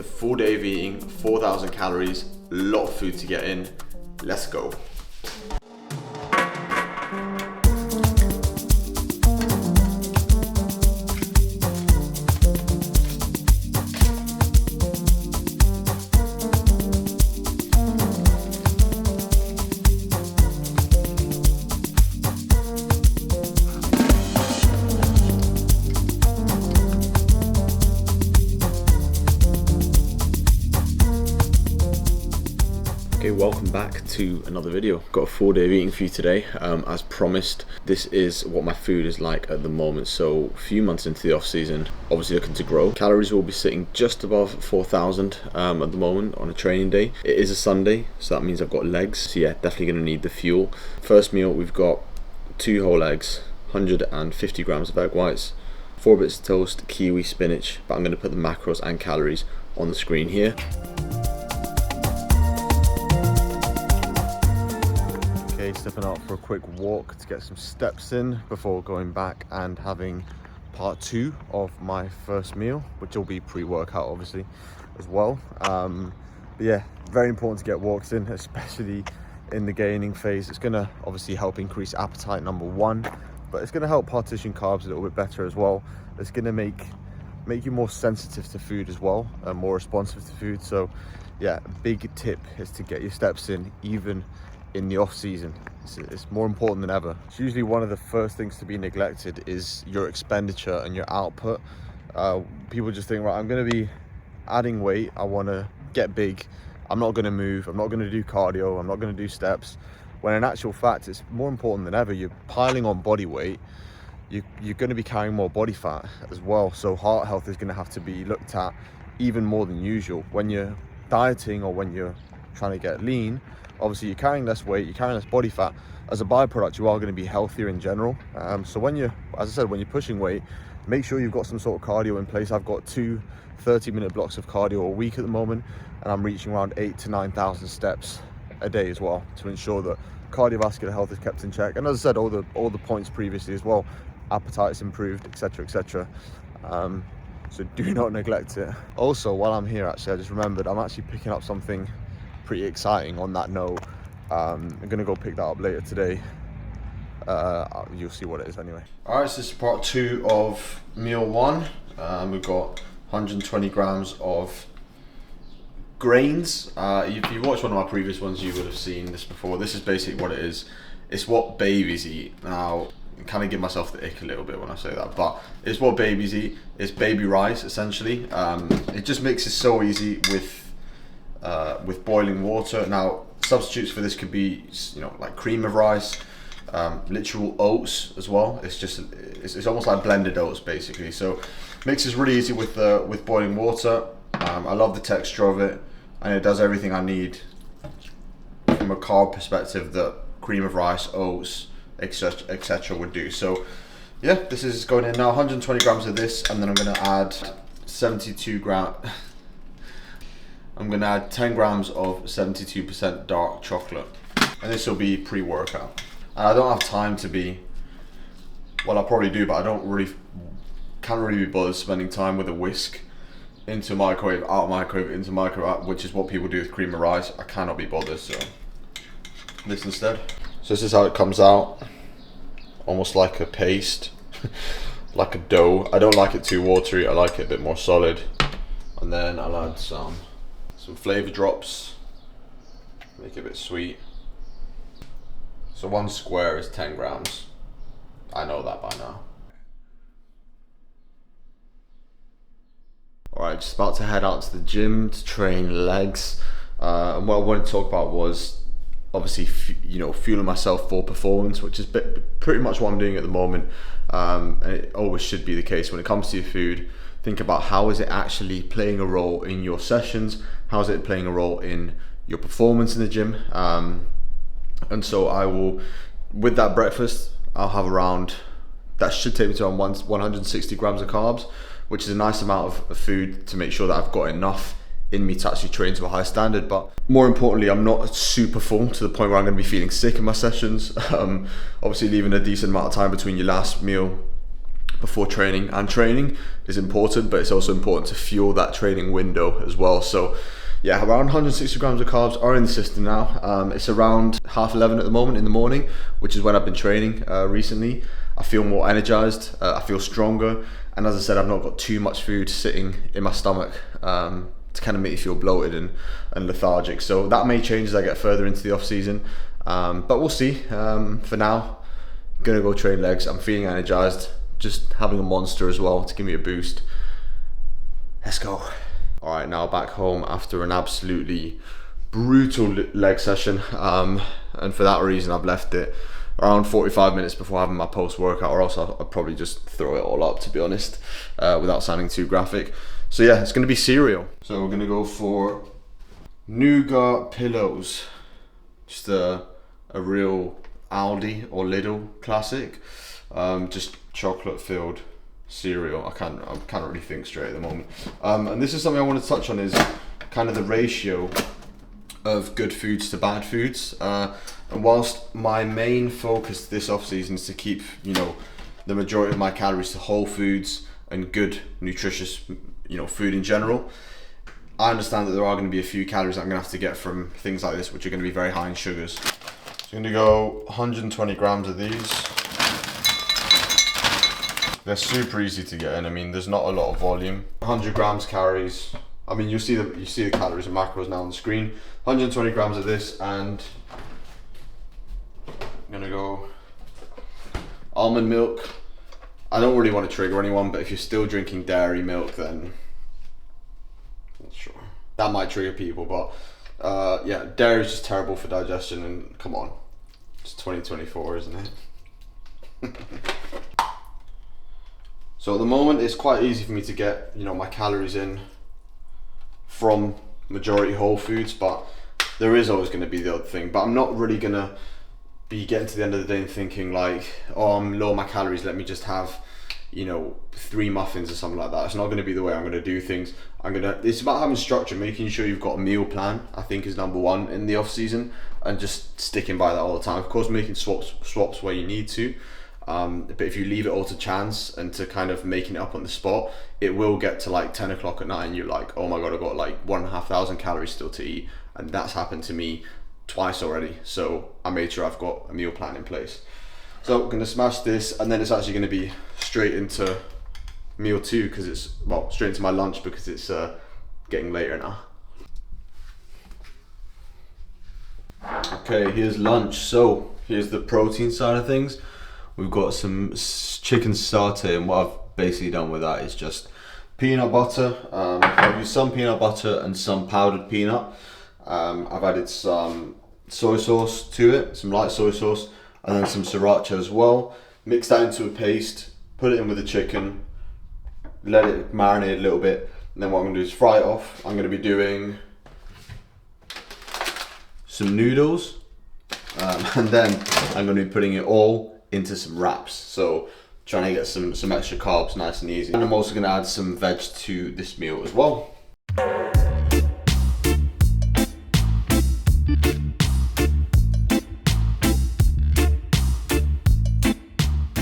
a full day of eating, 4,000 calories, a lot of food to get in. Let's go. Okay, welcome back to another video. Got a full day of eating for you today. As promised, this is what my food is like at the moment. So a few months into the off season, obviously looking to grow. Calories will be sitting just above 4,000 at the moment on a training day. It is a Sunday, so that means I've got legs. So yeah, definitely gonna need the fuel. First meal, we've got 2 whole eggs, 150 grams of egg whites, 4 bits of toast, kiwi, spinach, but I'm gonna put the macros and calories on the screen here. Stepping out for a quick walk to get some steps in before going back and having part 2 of my first meal, which will be pre-workout obviously as well. But yeah, very important to get walks in, especially in the gaining phase. It's going to obviously help increase appetite, number 1, but it's going to help partition carbs a little bit better as well. It's going to make you more sensitive to food as well, and more responsive to food. So yeah, a big tip is to get your steps in even in the off season. It's more important than ever. It's usually one of the first things to be neglected is your expenditure and your output. People just think, right, I'm going to be adding weight, I want to get big, I'm not going to move, I'm not going to do cardio, I'm not going to do steps, when in actual fact it's more important than ever. You're piling on body weight, you're going to be carrying more body fat as well, so heart health is going to have to be looked at even more than usual. When you're dieting or when you're trying to get lean, obviously you're carrying less weight, you're carrying less body fat. As a byproduct, you are going to be healthier in general. So when you're, as I said, when you're pushing weight, make sure you've got some sort of cardio in place. I've got 2 30-minute blocks of cardio a week at the moment, and I'm reaching around 8,000 to 9,000 steps a day as well, to ensure that cardiovascular health is kept in check. And as I said, all the points previously as well, appetite's improved, etc, etc. So do not neglect it. Also, while I'm here, actually, I just remembered I'm actually picking up something pretty exciting on that note. I'm gonna go pick that up later today. You'll see what it is anyway. Alright, so this is part 2 of meal 1. We've got 120 grams of grains. If you watched one of my previous ones, you would have seen this before. This is basically what it is. It's what babies eat. Now, I kind of give myself the ick a little bit when I say that, but it's what babies eat. It's baby rice, essentially. It just makes it so easy with boiling water. Now, substitutes for this could be, like cream of rice, literal oats as well. It's almost like blended oats basically. So makes this really easy with boiling water. I love the texture of it, and it does everything I need from a carb perspective that cream of rice, oats, etc would do. So yeah, this is going in now. 120 grams of this, and then I'm going to add 10 grams of 72% dark chocolate, and this will be pre-workout. And I don't have time to be, well, I probably do, but can't really be bothered spending time with a whisk into microwave, out microwave, into microwave, which is what people do with cream of rice. I cannot be bothered, so this instead. So this is how it comes out, almost like a paste, like a dough. I don't like it too watery, I like it a bit more solid. And then I'll add some flavor drops, make it a bit sweet. So 1 square is 10 grams. I know that by now. Alright, just about to head out to the gym to train legs. And what I wanted to talk about was obviously, fueling myself for performance, which is pretty much what I'm doing at the moment. And it always should be the case when it comes to your food. Think about how is it actually playing a role in your sessions, how is it playing a role in your performance in the gym. And so I will, with that breakfast, I'll have around, that should take me to around 160 grams of carbs, which is a nice amount of food to make sure that I've got enough in me to actually train to a high standard. But more importantly, I'm not super full to the point where I'm going to be feeling sick in my sessions. Obviously leaving a decent amount of time between your last meal before training, and training is important, but it's also important to fuel that training window as well. So yeah, around 160 grams of carbs are in the system now. It's around 11:30 at the moment in the morning, which is when I've been training recently. I feel more energized, I feel stronger, and as I said, I've not got too much food sitting in my stomach to kind of make you feel bloated and lethargic. So that may change as I get further into the off season, but we'll see. For now, I'm gonna go train legs. I'm feeling energized, just having a monster as well to give me a boost. Let's go. All right, now back home after an absolutely brutal leg session, and for that reason I've left it around 45 minutes before having my post-workout, or else I'll probably just throw it all up, to be honest, without sounding too graphic. So yeah, it's gonna be cereal. So we're gonna go for nougat pillows, just a real Aldi or Lidl classic, just chocolate filled cereal. I can't really think straight at the moment. And this is something I want to touch on, is kind of the ratio of good foods to bad foods. And whilst my main focus this off season is to keep, you know, the majority of my calories to whole foods and good nutritious, you know, food in general, I understand that there are going to be a few calories I'm going to have to get from things like this, which are going to be very high in sugars. So I'm going to go 120 grams of these. They're super easy to get in. I mean, there's not a lot of volume. 100 grams calories. I mean, you see the calories and macros now on the screen. 120 grams of this, and I'm gonna go almond milk. I don't really want to trigger anyone, but if you're still drinking dairy milk, then I'm not sure. That might trigger people, but yeah, dairy is just terrible for digestion, and come on, it's 2024, isn't it? So at the moment, it's quite easy for me to get, you know, my calories in from majority whole foods, but there is always going to be the other thing. But I'm not really going to be getting to the end of the day and thinking like, oh, I'm low on my calories, let me just have, you know, 3 muffins or something like that. It's not going to be the way I'm going to do things. It's about having structure, making sure you've got a meal plan, I think, is number one in the off season, and just sticking by that all the time. Of course, making swaps where you need to. But if you leave it all to chance and to kind of making it up on the spot, it will get to like 10 o'clock at night and you're like, oh my god, I've got like 1,500 calories still to eat. And that's happened to me twice already. So I made sure I've got a meal plan in place. So I'm gonna smash this, and then it's actually gonna be straight into meal 2, because it's, well, straight into my lunch, because it's getting later now. Okay, here's lunch. So here's the protein side of things. We've got some chicken satay, and what I've basically done with that is just peanut butter. I've used some peanut butter and some powdered peanut. I've added some soy sauce to it, some light soy sauce, and then some sriracha as well. Mix that into a paste, put it in with the chicken, let it marinate a little bit, and then what I'm going to do is fry it off. I'm going to be doing some noodles, and then I'm going to be putting it all into some wraps, so trying to get some extra carbs nice and easy. And I'm also going to add some veg to this meal as well.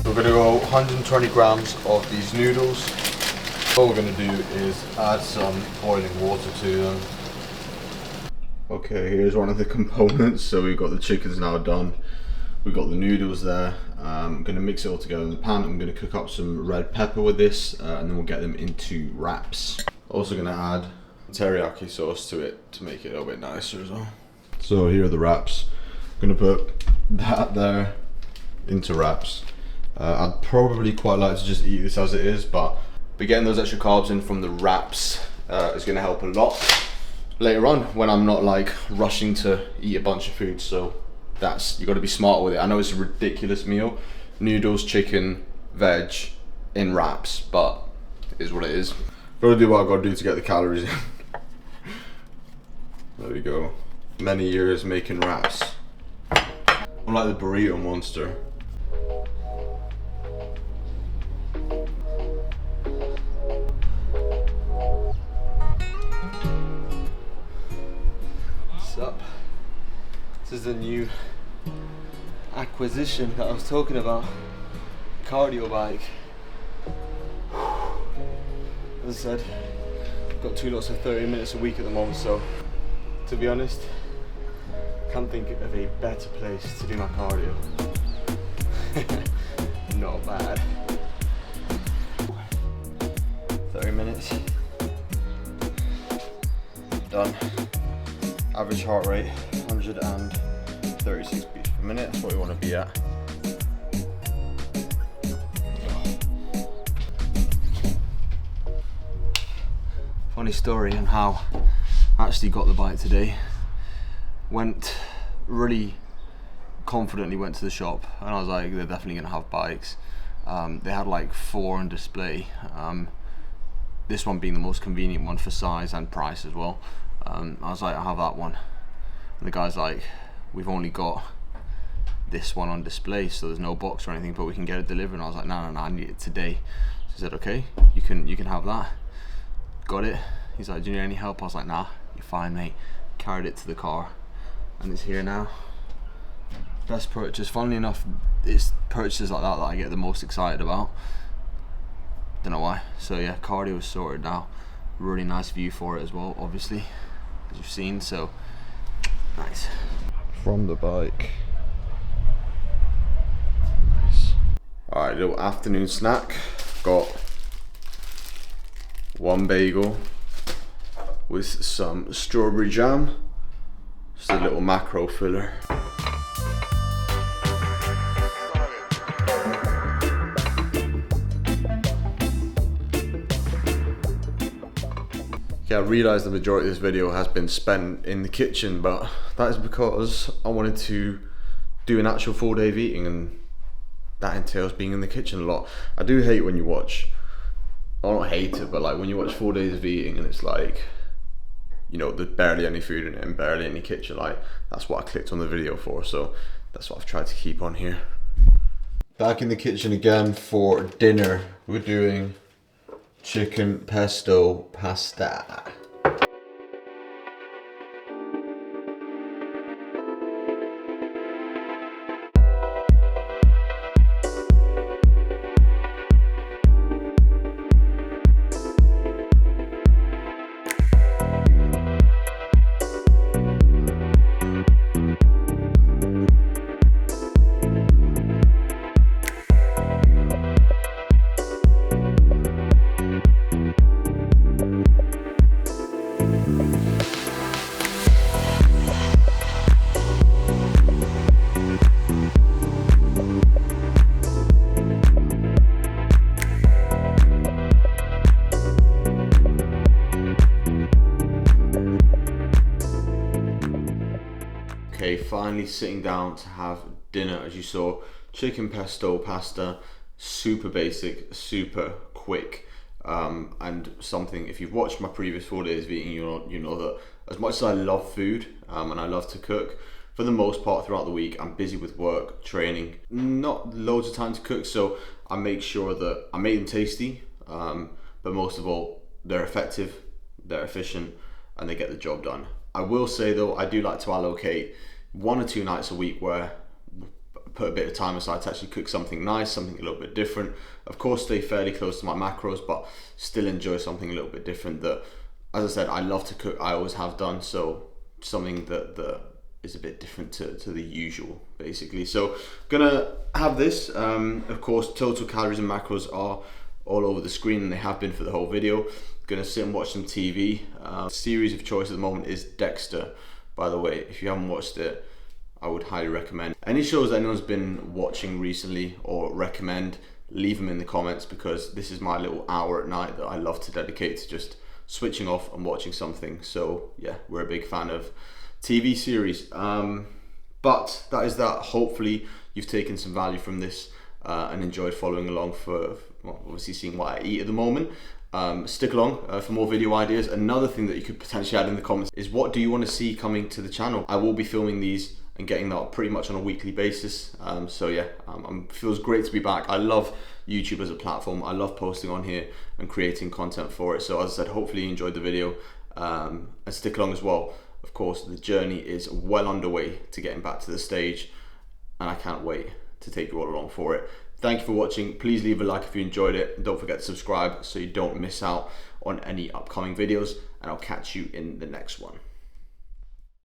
We're going to go 120 grams of these noodles. What we're going to do is add some boiling water to them. Okay, here's one of the components. So we've got the chicken's now done. We've got the noodles there. I'm going to mix it all together in the pan. I'm going to cook up some red pepper with this, and then we'll get them into wraps. Also going to add teriyaki sauce to it to make it a little bit nicer as well. So here are the wraps. I'm going to put that there into wraps. I'd probably quite like to just eat this as it is, but getting those extra carbs in from the wraps is going to help a lot later on when I'm not like rushing to eat a bunch of food. So you got to be smart with it. I know it's a ridiculous meal, noodles, chicken, veg in wraps, but it is what it is. Got to do what I got to do to get the calories in. There we go. Many years making wraps. I'm like the burrito monster. What's up? This is the new acquisition that I was talking about. Cardio bike. as I said, I've got 2 lots of 30 minutes a week at the moment, so to be honest, I can't think of a better place to do my cardio. Not bad. 30 minutes. Done. Average heart rate 136 beats per minute. That's what we want to be at. Funny story on how I actually got the bike today. Went really confidently went to the shop and I was like, they're definitely gonna have bikes. They had like 4 on display. This one being the most convenient one for size and price as well. I was like, I'll have that one. And the guy's like, we've only got this one on display, so there's no box or anything, but we can get it delivered. And I was like, no, I need it today. So he said, okay, you can have that. Got it. He's like, do you need any help? I was like, nah, you're fine, mate. Carried it to the car and it's here now. Best purchase. Funnily enough, it's purchases like that I get the most excited about. Don't know why. So yeah, cardio is sorted now. Really nice view for it as well, obviously, as you've seen. So nice. From the bike. Nice. All right, little afternoon snack. Got 1 bagel with some strawberry jam. Just a little macro filler. Yeah, I realise the majority of this video has been spent in the kitchen, but that is because I wanted to do an actual full day of eating, and that entails being in the kitchen a lot. I do hate when you watch, I don't hate it, but like when you watch 4 days of eating and it's like, you know, there's barely any food in it and barely any kitchen. Like, that's what I clicked on the video for, so that's what I've tried to keep on here. Back in the kitchen again for dinner. We're doing chicken pesto pasta. Okay, finally sitting down to have dinner. As you saw, chicken pesto pasta, super basic, super quick, and something, if you've watched my previous 4 days of eating, you know that as much as I love food and I love to cook, for the most part throughout the week I'm busy with work, training, not loads of time to cook, so I make sure that I make them tasty, but most of all they're effective, they're efficient, and they get the job done. I will say though, I do like to allocate 1 or 2 nights a week where I put a bit of time aside to actually cook something nice, something a little bit different. Of course, stay fairly close to my macros, but still enjoy something a little bit different that, as I said, I love to cook, I always have done, so something that is a bit different to the usual, basically. So, gonna have this. Of course, total calories and macros are all over the screen, and they have been for the whole video. Gonna sit and watch some TV. Series of choice at the moment is Dexter, by the way. If you haven't watched it, I would highly recommend. Any shows that anyone's been watching recently or recommend, leave them in the comments, because this is my little hour at night that I love to dedicate to just switching off and watching something. So yeah, we're a big fan of TV series. But that is that. Hopefully you've taken some value from this and enjoyed following along for well, obviously seeing what I eat at the moment. Stick along for more video ideas. Another thing that you could potentially add in the comments is, what do you want to see coming to the channel? I will be filming these and getting that pretty much on a weekly basis. So yeah, feels great to be back. I love YouTube as a platform. I love posting on here and creating content for it. So as I said, hopefully you enjoyed the video and stick along as well. Of course, the journey is well underway to getting back to the stage, and I can't wait to take you all along for it. Thank you for watching. Please leave a like if you enjoyed it. And don't forget to subscribe so you don't miss out on any upcoming videos, and I'll catch you in the next one.